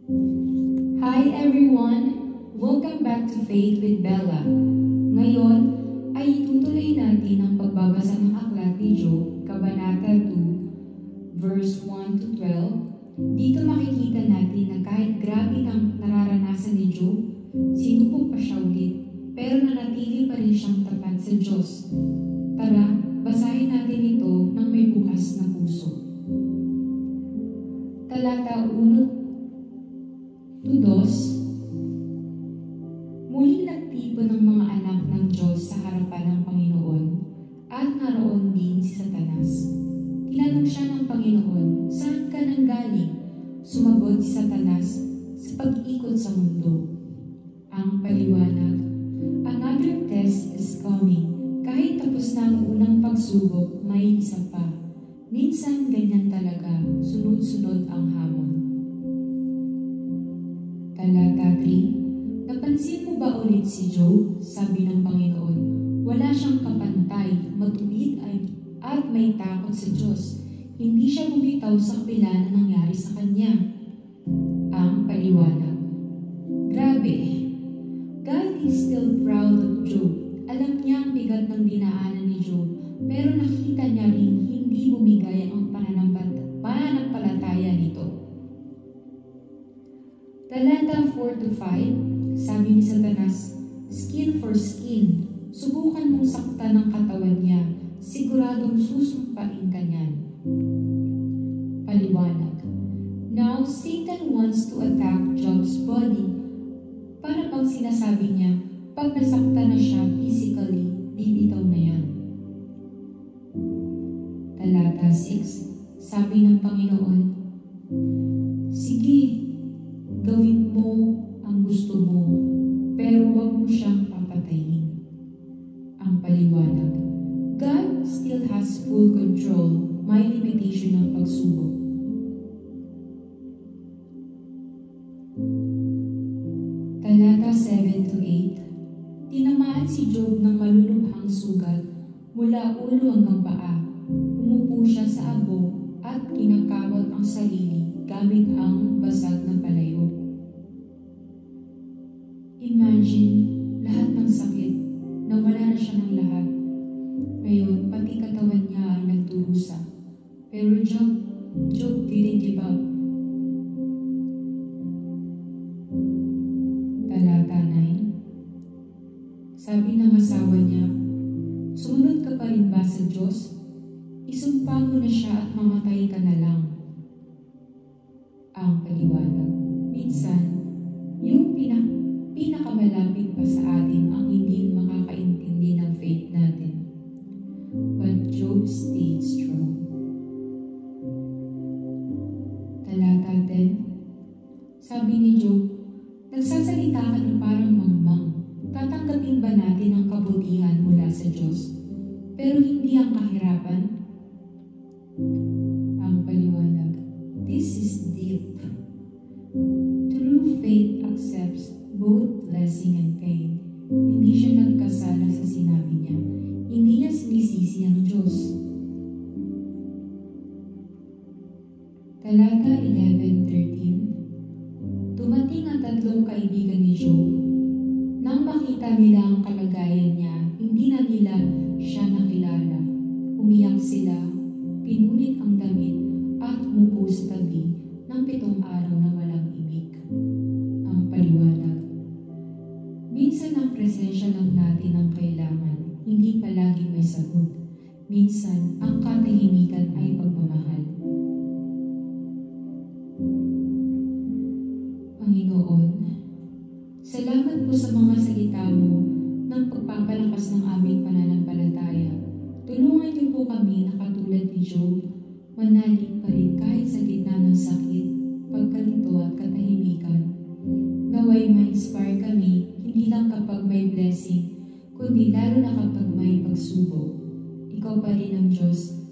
Hi everyone! Welcome back to Faith with Bella. Ngayon ay itutuloy natin ang pagbabasa ng aklat ni Job, Kabanata 2, verse 1 to 12. Dito makikita natin na kahit grabe ang nararanasan ni Job, sinubok pa siya ulit, pero nanatili pa rin siyang tapat sa Diyos. Tara, basahin natin ito ng may bukas na puso. Talata 1 to 2. Muling nagtipon ng mga anak ng Diyos sa harapan ng Panginoon at naroon din si Satanas. Tinanong siya ng Panginoon, "Saan ka nang galing?" Sumagot si Satanas, "Sa pag-ikot sa mundo." Ang paliwanag, another test is coming. Kahit tapos na ang unang pagsubok, may isa pa. Minsan ganyan talaga, sunod-sunod ang hamon. Talata 3. Napansin mo ba ulit si Job? Sabi ng Panginoon. Wala siyang kapantay, matuwid at may takot sa Diyos. Hindi siya bumitaw sa kabila na nangyari sa kanya. Ang paliwanag. Grabe! God is still proud of Job. Alam niya ang bigat ng dinaanan ni Job, pero nakita niya rin hindi bumigay ang pananampalataya nito. Talata 4 to 5, sabi ni Satanas, "Skin for skin, subukan mong saktan ang katawan niya, siguradong susumpain ka niyan." Paliwanag. Now, Satan wants to attack Job's body. Para bang sinasabi niya, pag nasaktan na siya physically, bibitaw na yan. Talata 6, sabi ng Panginoon, "Sige, gawin mo ang gusto mo, pero huwag mo siyang papatayin." Ang paliwanag, God still has full control, may limitation ng pagsubok. Talata 7 to 8. Tinamaan si Job ng malulubhang sugat mula ulo hanggang paa. Umupo siya sa abo at kinakawat ang sarili gamit ang basag na palayo. Imagine, lahat ng sakit, nawala na siya ng lahat. Ngayon, pati katawan niya ay nagdurusa. Pero Job didn't give up. Talata 9. Sabi ng asawa niya, "Sumunod ka pa rin ba sa Diyos? Isumpa mo na siya at mamatay ka na lang." Ang paliwanag, minsan, yung pinakamalapit pa sa atin ang hindi makakaintindi ng faith natin. But Job stayed strong. Talata 10. Sabi ni Job, "Nagsasalita ka na parang mangmang. Tatanggapin ba natin ang kabutihan mula sa Diyos, pero hindi ang kahirapan?" Ang paliwanag, this is deep. True faith accepts both blessing and pain. Hindi siya nagkasala sa sinabi niya. Hindi niya sinisisi ang Diyos. Talata 11-13. Dumating ang tatlong kaibigan ni Job. Nang makita nila ang kalagayan niya, hindi na nila siya nakilala. Umiyak sila, pinunit ang damit, at umupo sa tabi ng 7 araw na walang imik. Ang paliwanag. Minsan ang presensya lang natin ang kailangan, hindi palagi may sagot. Minsan ang katahimikan ay pagmamahal. Panginoon, salamat po sa mga salita mo ng pagpapalakas ng aming pananampalataya. Tulungan niyo po kami na katulad ni Job, manalig pa rin kahit sa gitna ng sakit, pagkalito at katahimikan. Naway ma-inspire kami, hindi lang kapag may blessing, kundi lalo na kapag may pagsubok. Ikaw pa rin ang Diyos